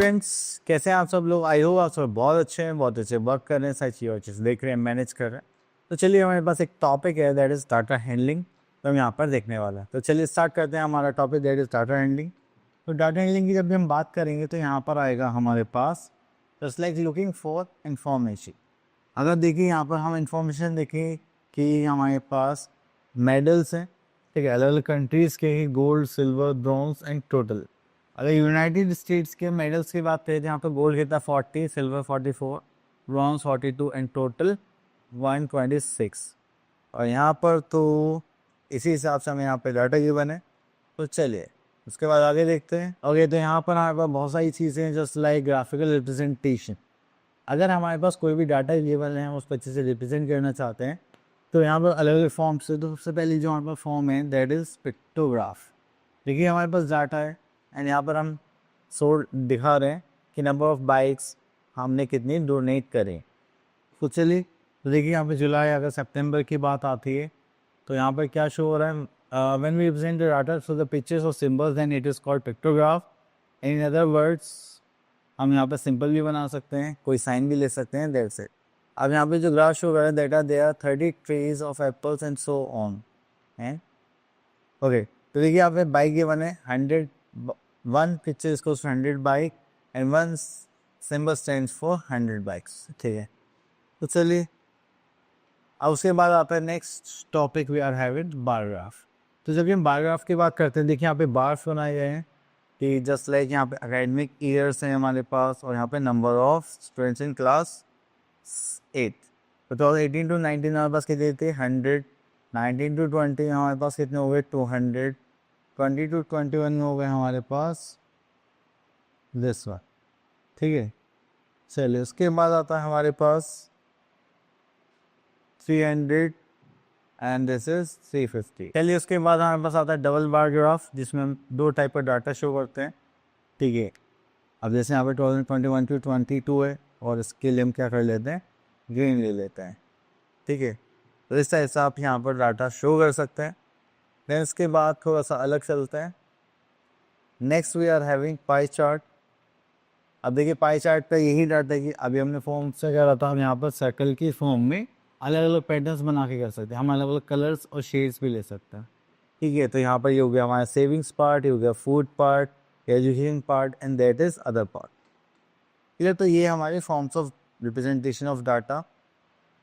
Friends, कैसे हैं आप सब लोग। आई होप आप सब बहुत अच्छे हैं, बहुत अच्छे वर्क कर रहे हैं, सारी चीज़ें देख रहे हैं, मैनेज कर रहे हैं। तो चलिए, हमारे पास एक टॉपिक है दैट इज़ डाटा हैंडलिंग, तो हम यहाँ पर देखने वाला है। तो चलिए स्टार्ट करते हैं हमारा topic that is data handling. तो डाटा हैंडलिंग की जब भी हम बात करेंगे तो यहाँ पर आएगा हमारे पास just like looking for information. अगर देखिए यहाँ पर हम इंफॉर्मेशन देखें कि हमारे पास मेडल्स हैं, ठीक है, अलग अलग कंट्रीज़ के ही, gold, silver, bronze and total. अगर यूनाइटेड स्टेट्स के मेडल्स की बात करें तो यहाँ पर गोल्ड कितना 40, सिल्वर 44, ब्रॉन्ज 42 एंड टोटल 126। और यहाँ पर तो इसी हिसाब से हमें यहाँ पे डाटा गिवन है। तो चलिए उसके बाद आगे देखते हैं। ओके, तो यहाँ पर हमारे पास बहुत सारी चीज़ें हैं जस्ट लाइक ग्राफिकल रिप्रेजेंटेशन। अगर हमारे पास कोई भी डाटा गिवन है, हम उसको अच्छे से रिप्रेजेंट करना चाहते हैं तो यहाँ पर अलग अलग फॉर्म्स है। तो सबसे पहले जो हमारे पास फॉर्म है दैट इज़ पिक्टोग्राफ। देखिए हमारे पास डाटा है एंड यहाँ पर हम दिखा रहे हैं कि नंबर ऑफ बाइक्स हमने कितनी डोनेट करें। तो चलिए, तो देखिए यहाँ पे जुलाई, अगस्त, सितंबर की बात आती है तो यहाँ पर क्या शो हो रहा है, when we represent the data so the pictures और symbols then it is called pictograph. In other words, हम यहाँ पे सिंपल भी बना सकते हैं, कोई साइन भी ले सकते हैं, दैट्स इट। अब यहाँ पे जो ग्राफ शो कर रहा है that are there 30 trees of apples and so on है। ओके, तो देखिए यहाँ पे बाइक ये बने 100, वन पिक्चर इसको 100 bike and one symbol stands for 100 bikes, ठीक है। तो चलिए, अब उसके बाद आता है next topic we are having bar graph. तो जब हम बार ग्राफ की बात करते हैं, देखिए यहाँ पे बार्स बनाए गए हैं कि जस्ट लाइक यहाँ पे एकेडमिक ईयर्स हैं हमारे पास और यहाँ पे number of students in class 8। तो 2018 to 19 हमारे पास कितने थे 100, 19 to 20 हमारे पास कितने हो गए 200, 20 to 21 हो गए हमारे पास दिस वन, ठीक है। चलिए उसके बाद आता है हमारे पास 300 एंड दिस इज 350। चलिए उसके बाद हमारे पास आता है डबल बार ग्राफ जिसमें हम दो टाइप का डाटा शो करते हैं, ठीक है। अब जैसे यहाँ पे 2021 to 22 है और इसके लिए हम क्या कर लेते हैं, ग्रीन ले लेते हैं, ठीक है। तो इस तरह से आप यहाँ पर डाटा शो कर सकते हैं। देन इसके बाद थोड़ा सा अलग चलता है। Next we are having pie chart. अब देखिए पाई चार्ट का यही डाटा है कि अभी हमने फॉर्म से क्या रहा था, हम यहाँ पर सर्कल की फॉर्म में अलग अलग पैटर्न्स बना के कर सकते हैं, हम अलग अलग कलर्स और शेड्स भी ले सकते हैं, ठीक है। तो यहाँ पर ये हो गया हमारा सेविंग्स पार्ट, ये हो गया food part, education part and that is other part, ठीक है। तो ये हमारे forms of representation of data.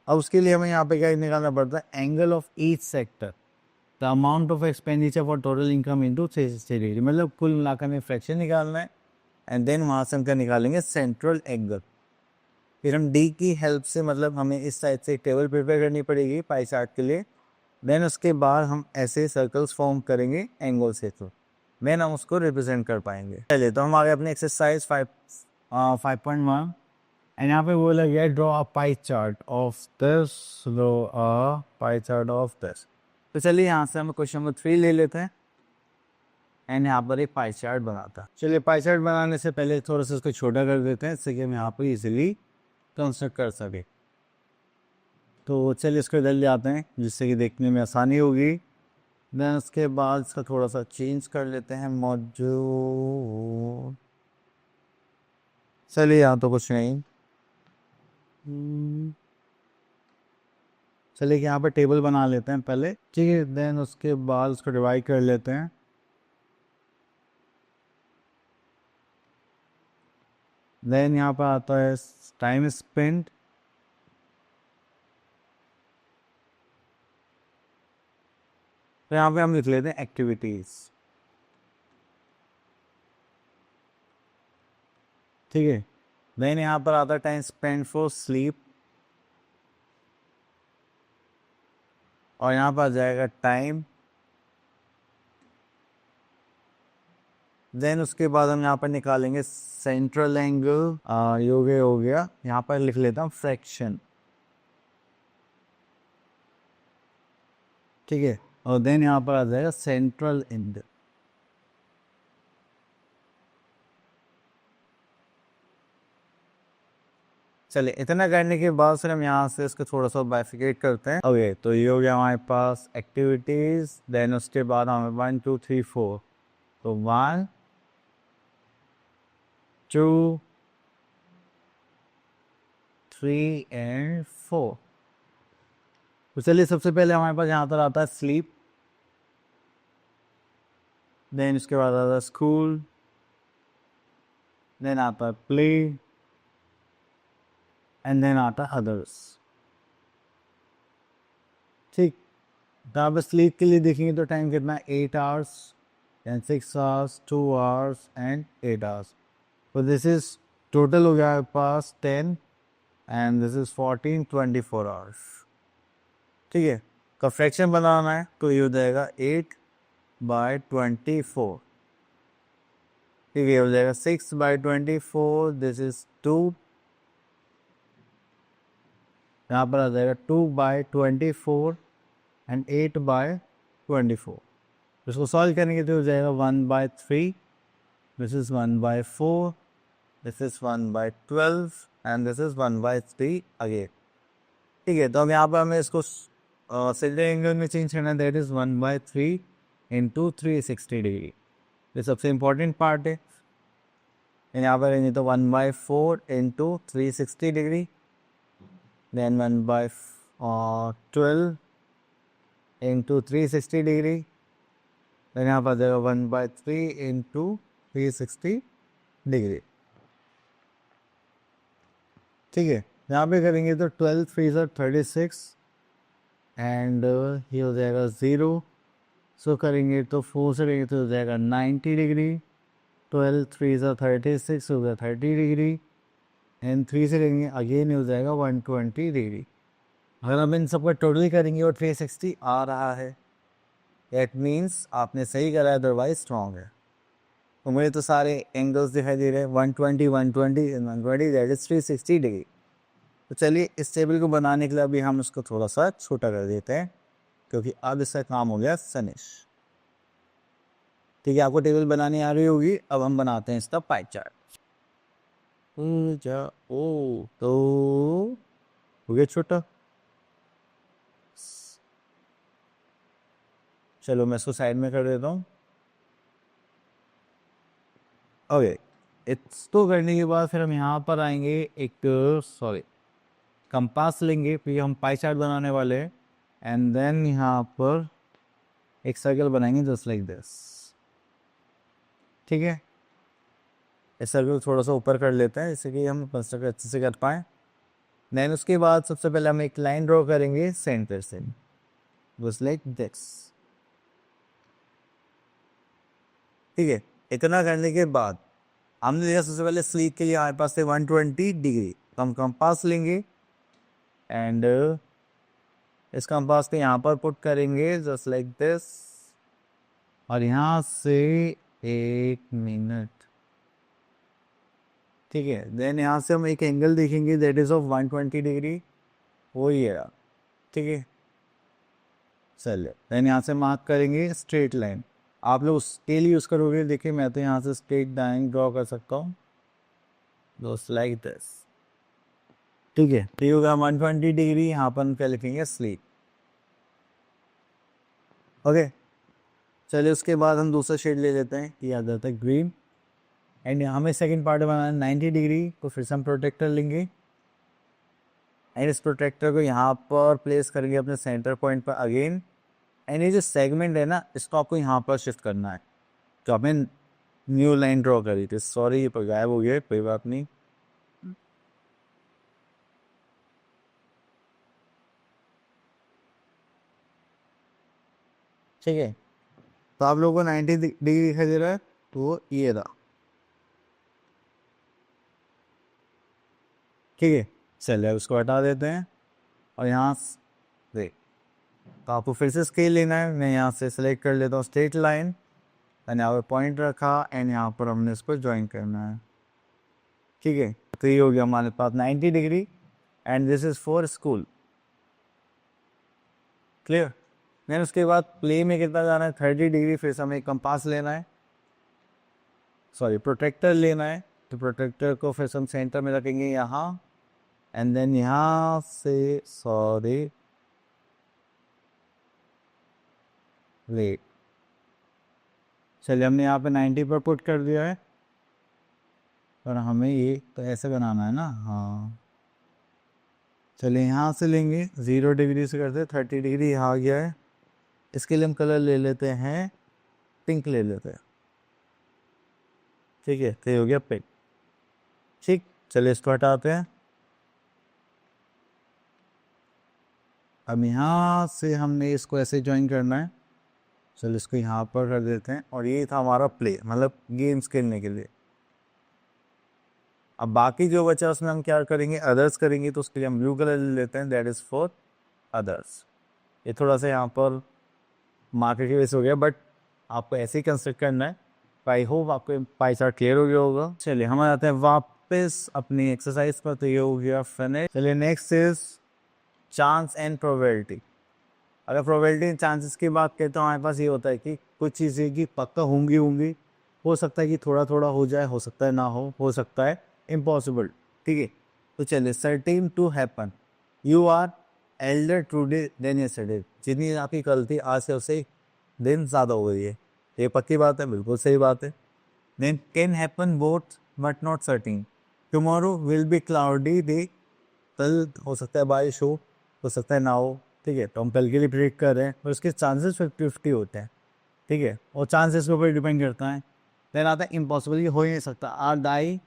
अब उसके लिए हमें यहाँ पे क्या निकालना पड़ता है, angle of each sector, the amount of expenditure for total income into stability, मतलब कुल मिलाकर में फ्रैक्शन निकालना है एंड देन वहाँ से हम क्या निकालेंगे, सेंट्रल एंगल। फिर हम डी की हेल्प से, मतलब हमें इस साइड से एक टेबल प्रिपेयर करनी पड़ेगी पाई चार्ट के लिए। देन उसके बाद हम ऐसे सर्कल्स फॉर्म करेंगे एंगल से, तो देन हम उसको रिप्रेजेंट कर पाएंगे। चलिए, तो हम आ गए अपने एक्सरसाइज 5.1 एंड यहाँ पे बोला गया draw a pie chart of this, draw a pie chart of this. तो चलिए यहाँ से हम क्वेश्चन नंबर 3 ले लेते हैं एंड यहाँ पर एक पाई चार्ट बनाता है। चलिए पाई चार्ट बनाने से पहले थोड़ा सा इसको छोटा कर देते हैं इससे कि हम यहाँ पर इजीली कंस्ट्रक्ट कर सके। तो चलिए इसको इधर ले आते हैं जिससे कि देखने में आसानी होगी। देन उसके बाद इसका थोड़ा सा चेंज कर लेते हैं मॉड्यूल। चलिए यहाँ तो कुछ नहीं, चलिए यहाँ पर टेबल बना लेते हैं पहले, ठीक है। देन उसके बाद उसको डिवाइड कर लेते हैं। देन यहाँ पर आता है टाइम स्पेंड, तो यहाँ पे हम लिख लेते हैं एक्टिविटीज, ठीक है। देन यहाँ पर आता है टाइम स्पेंड फॉर स्लीप और यहाँ पर आ जाएगा टाइम। देन उसके बाद हम यहाँ पर निकालेंगे सेंट्रल एंगल, हो गया यहाँ पर लिख लेता हूँ फ्रैक्शन, ठीक है। और देन यहाँ पर आ जाएगा सेंट्रल एंगल। चलिए इतना करने के बाद फिर हम यहाँ से इसको थोड़ा सा बाइफिकेट करते हैं। ओके, तो ये हो गया हमारे पास एक्टिविटीज। देन उसके बाद हमें 1 2 3 4, तो 1 2, 3 एंड 4। तो चलिए सबसे पहले हमारे पास यहाँ पर आता है स्लीप, देन इसके बाद आता है स्कूल, देन आता है प्ले, एंड देन आता है अदर्स। ठीक, तो आप स्लीप के लिए देखेंगे तो टाइम कितना है, 8 hours and 6 hours, 2 hours and 8 hours. तो दिस इज टोटल हो गया आपके पास 10 एंड दिस इज 14, 24 आवर्स। ठीक है, का फ्रैक्शन बनाना है तो ये हो जाएगा 8/24। ठीक है, हो जाएगा 6/24, दिस इज 2, यहाँ पर आ जाएगा 2/24 एंड 8/24। इसको सॉल्व करेंगे तो हो जाएगा 1/3, this is 1/4, this is 1/12 and this is 1/3 again. ठीक है, तो अब यहाँ पर हमें इसको सिलेंडर एंगल में चेंज करना है, दैट इज 1/3 इंटू 360 डिग्री। ये सबसे इम्पोर्टेंट पार्ट है। यहाँ पर नहीं तो 1/4 into 360 degree, then 1/12 into 360 degree, then यहाँ पर जाएगा 1/3 इंटू 360 डिग्री। ठीक है, यहाँ पे करेंगे तो 12 3 36 एंड ये हो जाएगा 0। सो करेंगे तो 4 से करेंगे तो हो जाएगा 90 डिग्री, 12 3 36 हो गया 30 डिग्री, एंड 3 से करेंगे अगेन हो जाएगा 120 डिग्री। अगर हम इन सबका टोटल करेंगे और 360 आ रहा है, दैट मीन्स आपने सही करा है, अदरवाइज स्ट्रॉन्ग है। तो मुझे तो सारे एंगल्स दिखाई दे रहे हैं, 120 120 120, दैट इज 360 डिग्री। तो चलिए इस टेबल को बनाने के लिए अभी हम उसको थोड़ा सा छोटा कर देते हैं, क्योंकि अब इसका काम हो गया फिनिश। ठीक है, आपको टेबल बनानी आ रही होगी। अब हम बनाते हैं इसका पाई चार्ट। ओ तो हो गया छोटा। चलो मैं इसको साइड में कर देता हूँ। ओके, इसको करने के बाद फिर हम यहाँ पर आएंगे, एक सॉरी कंपास लेंगे, फिर हम पाई चार्ट बनाने वाले हैं, एंड देन यहाँ पर एक सर्कल बनाएंगे जस्ट लाइक दिस। ठीक है, इस सर्कल थोड़ा सा ऊपर कर लेते हैं जिससे कि हम कंस्ट्रक्ट अच्छे से कर पाएँ। देन उसके बाद सबसे पहले हम एक लाइन ड्रॉ करेंगे सेंटर से, जस्ट लाइक दिस। ठीक है, इतना करने के बाद हमने लिया सबसे पहले स्लीप के लिए हमारे पास से 120 डिग्री, तो हम कंपास लेंगे एंड इस कंपास को यहाँ पर पुट करेंगे जस्ट लाइक दिस, और यहाँ से 1 मिनट। ठीक है, देन यहाँ से हम एक एंगल देखेंगे दैट इज ऑफ 120 डिग्री, वो ये रहा। ठीक है, चलिए देन यहाँ से मार्क करेंगे स्ट्रेट लाइन। आप लोग स्केल यूज़ करोगे, देखिए मैं तो यहाँ से स्ट्रेट लाइन ड्रॉ कर सकता हूँ जस्ट लाइक दिस। ठीक है, तो ये होगा 120 डिग्री, यहाँ पर हम क्या लिखेंगे, स्लीप। ओके, चलिए उसके बाद हम दूसरा शेड ले लेते हैं, ये आ जाता है ग्रीन, एंड हमें सेकंड पार्ट बनाना है 90 डिग्री, तो फिर से हम प्रोटेक्टर लेंगे एंड इस प्रोटेक्टर को यहाँ पर प्लेस करेंगे अपने सेंटर पॉइंट पर अगेन, एंड ये जो सेगमेंट है ना, इसको आपको यहाँ पर शिफ्ट करना है। तो आपने न्यू लाइन ड्रॉ करी थी, सॉरी ये गायब हो गया, कोई बात नहीं। ठीक है, तो आप लोगों को 90 डिग्री दिखाई दे रहा है, तो ये रहा। ठीक है, चलिए उसको हटा देते हैं, और यहाँ से तो आपको फिर से स्केल लेना है। मैं यहाँ से सेलेक्ट कर लेता हूँ स्ट्रेट लाइन, एंड यहाँ पर पॉइंट रखा, एंड यहाँ पर हमने इसको ज्वाइन करना है। ठीक है, तो ये हो गया हमारे पास 90 degree, and this is for school. Clear. Then उसके बाद प्ले में कितना जाना है, 30 डिग्री, फिर से हमें एक कंपास लेना है, सॉरी प्रोटेक्टर लेना है। तो प्रोटेक्टर को फिर से हम सेंटर में रखेंगे यहाँ, एंड देन यहाँ से सॉरी वेट, चलिए हमने यहाँ पे 90 पर पुट कर दिया है, और हमें ये तो ऐसे बनाना है ना, हाँ। चलिए यहाँ से लेंगे 0 डिग्री से करते हैं 30 डिग्री, यहाँ आ गया है। इसके लिए हम कलर ले लेते हैं, पिंक ले लेते हैं, ठीक है। तो ये हो गया पिंक, ठीक। चलिए इसको हटाते हैं। अब यहाँ से हमने इसको ऐसे ज्वाइन करना है। चलो इसको यहाँ पर कर देते हैं, और ये था हमारा प्ले, मतलब गेम्स खेलने के लिए। अब बाकी जो बचा उसमें हम क्या करेंगे, अदर्स करेंगे। तो उसके लिए हम ब्लू कलर ले लेते हैं, दैट इज़ फॉर अदर्स। ये थोड़ा सा यहाँ पर मार्केट की वजह से हो गया, बट आपको ऐसे ही कंस्ट्रक्ट करना है। आई होप आपको पाई चार्ट क्लियर हो गया होगा। चलिए हम आते हैं वापस अपनी एक्सरसाइज पर। तो ये हो गया फिनिश। चलिए next is chance and probability. अगर प्रोबेबिलिटी चांसेस की बात करें तो हमारे पास ये होता है कि कुछ चीज़ें की पक्का होंगी होंगी, हो सकता है कि थोड़ा थोड़ा हो जाए, हो सकता है ना हो सकता है इम्पॉसिबल, ठीक है। तो चलिए certain to happen, you are elder today than yesterday. जितनी आपकी कल थी आज से उससे दिन ज़्यादा हो गई है, ये पक्की बात है, बिल्कुल सही बात है। Then can happen both but not certain, tomorrow will be cloudy day. कल हो सकता है बारिश हो सकता है ना हो, ठीक है। तो हम कल के लिए प्रेडिक्ट कर रहे हैं, और उसके चांसेस 50-50 होते हैं, ठीक है। और चांसेस के ऊपर डिपेंड करता है। देन आता है इम्पॉसिबल, ये हो ही नहीं सकता। Our die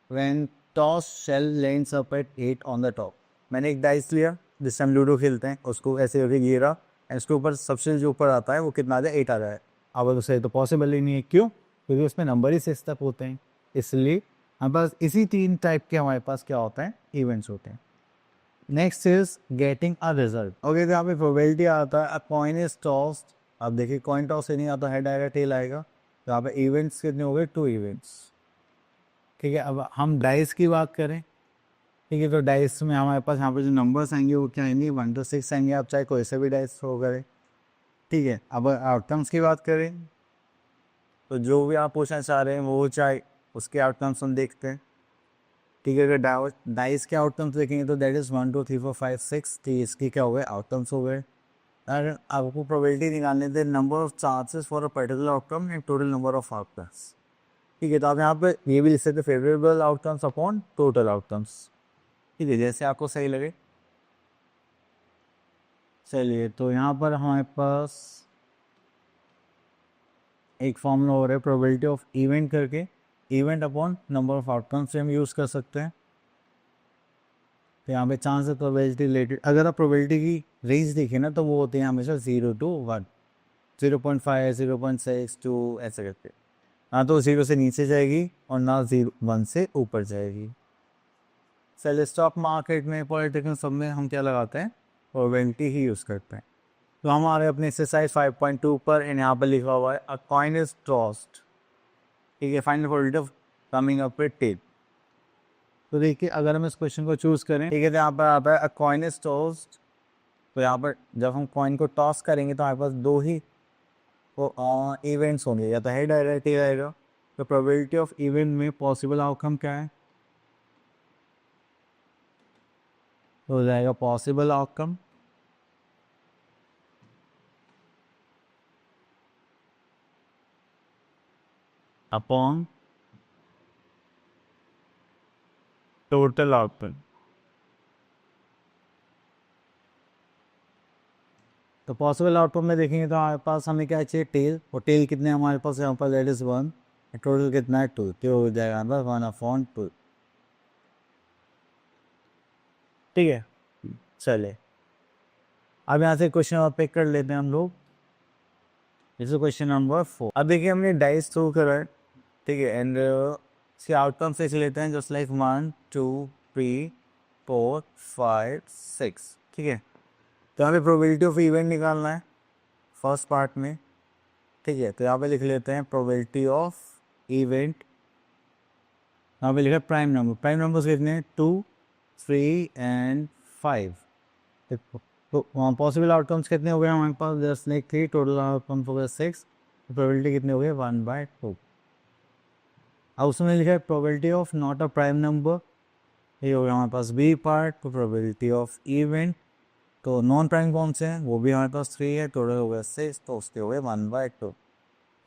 when toss shall lands up at 8 on the top. मैंने एक डाइस लिया, जिससे हम लूडो खेलते हैं, उसको ऐसे करके गिरा, एंड उसके ऊपर सबसे जो ऊपर आता है वो कितना आ जाए, 8 आ जाए। अब उसे तो पॉसिबल ही नहीं है, क्यों? क्योंकि उसमें नंबर ही 6 तक होते हैं। इसलिए हमारे पास इसी 3 टाइप के हमारे पास क्या होता है, इवेंट्स होते हैं। Next is getting a result. Okay, तो यहाँ पे प्रोबेबिलिटी आता है अ कॉइन इज टॉस्ड। अब देखिए कॉइन टॉस से नहीं आता, हेड आएगा टेल आएगा। तो यहाँ पे इवेंट्स कितने हो गए, 2 इवेंट्स, ठीक है। अब हम डाइस की बात करें, ठीक है। तो डाइस में हमारे पास यहाँ पे जो नंबर्स आएंगे वो क्या आएंगे, 1 to 6 आएंगे। आप चाहे कोई से भी डाइस थ्रो करें, ठीक है। अब आउटकम्स की बात करें, तो जो भी आप पूछना चाह रहे हैं वो चाहे उसके आउटकम्स हम देखते हैं, ठीक है। अगर डाइस के आउटकम्स देखेंगे तो दैट इज़ 1 2 3 4 5 6, ठीक है। इसके क्या हो गए, आउटकम्स हो गए। और आपको प्रोबेबिलिटी निकालने थे number of chances for a particular outcome and total number of outcomes, ठीक है। तो आप यहाँ पे ये भी लिख सकते favourable outcomes upon total outcomes, ठीक है, जैसे आपको सही लगे। चलिए तो यहाँ पर हमारे पास एक फॉर्मूला हो रहा है प्रोबेबिलिटी ऑफ इवेंट करके, event upon number of outcomes से हम यूज़ कर सकते हैं। तो यहाँ पे चांस है प्रोबेबिलिटी रिलेटेड। अगर आप प्रोबेबिलिटी की रेंज देखें ना, तो वो होते हैं हमेशा 0 to 1, 0.5, 0.6, 2 ऐसे करके। ना तो 0 से नीचे जाएगी और ना 1 से ऊपर जाएगी। चलिए स्टॉक मार्केट में, पॉलिटिकल सब में हम क्या लगाते हैं, प्रोबेबिलिटी ही यूज़ करते हैं। तो हमारे अपने एक्सरसाइज 5.2 पर यहाँ पर लिखा हुआ है अ कॉइन इज टॉस्ड, ठीक है, find the probability of coming up with tail. तो देखिए अगर हम इस क्वेश्चन को चूज़ करें, ठीक है, तो यहाँ पर आता है अ कॉइन इज टॉस्ड। तो यहाँ पर जब हम कॉइन को टॉस करेंगे तो हमारे पास दो ही इवेंट्स होंगे, या तो हेड आएगा या टेल आएगा। तो प्रोबेबिलिटी ऑफ इवेंट में पॉसिबल आउटकम क्या है, तो हो जाएगा possible outcome upon total outcome. तो पॉसिबल आउटकम में देखेंगे तो हमारे पास हमें क्या चाहिए, टेल। और टेल कितने हमारे पास यहाँ पर, दैट इज 1। टोटल कितना है, 2। तो हो जाएगा हमारे पास 1/2, ठीक है। चले अब यहाँ से क्वेश्चन और पिक कर लेते हैं हम लोग। जैसे क्वेश्चन नंबर 4। अब देखिए हमने डाइस थ्रू करा है, ठीक है। एंड इसके आउटकम से लेते हैं, जस्ट लाइक 1 2 3 4 5 6, ठीक है। तो यहाँ पे प्रोबेबिलिटी ऑफ इवेंट निकालना है फर्स्ट पार्ट में, ठीक है। तो यहाँ पे लिख लेते हैं प्रोबेबिलिटी ऑफ इवेंट। यहाँ पे लिखा है प्राइम नंबर। प्राइम नंबर्स कितने हैं, 2 3 एंड 5। तो वहाँ पॉसिबल आउटकम्स कितने हो गए हमारे पास, जस्ट लाइक 3। टोटल आउटकम्स हो गए 6। प्रोबेबिलिटी कितने हो गए, 1/2। अब उसमें लिखा है probability of not a prime number, ये हो गया हमारे पास बी पार्ट। तो प्रोबेबिलिटी ऑफ इवेंट, तो नॉन प्राइम कौन से हैं, वो भी हमारे पास 3 है। टोटल हो गया 6, तो उसके हो गए 1/2।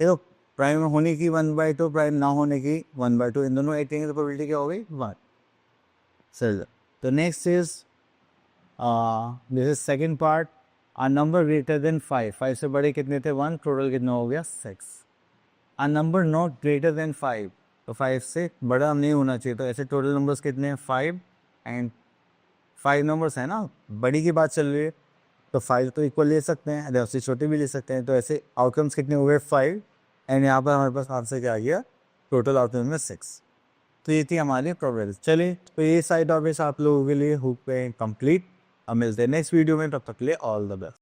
ये तो प्राइम होने की 1/2, प्राइम ना होने की 1/2, इन दोनों 18 की प्रोबेबिलिटी क्या हो गई 1। चल तो next is this is second part. A number greater than 5, 5 से बड़े कितने थे 1, टोटल कितना हो गया 6। आ नंबर नॉट ग्रेटर देन 5, तो 5 से बड़ा नहीं होना चाहिए, तो ऐसे टोटल नंबर्स कितने हैं 5 एंड 5 नंबर्स है ना, बड़ी की बात चल रही है, तो 5 तो इक्वल ले सकते हैं, अरे उससे छोटे भी ले सकते हैं, तो ऐसे आउटकम्स कितने हो गए 5 एंड यहाँ पर हमारे पास आंसर क्या आ गया, टोटल आउटकम में 6। तो ये थी हमारी प्रोबेबिलिटी। चलिए तो ये साइड टॉपिक्स आप लोगों के लिए हुक पे कंप्लीट। अब मिलते हैं नेक्स्ट वीडियो में, तब तक के लिए ऑल द बेस्ट।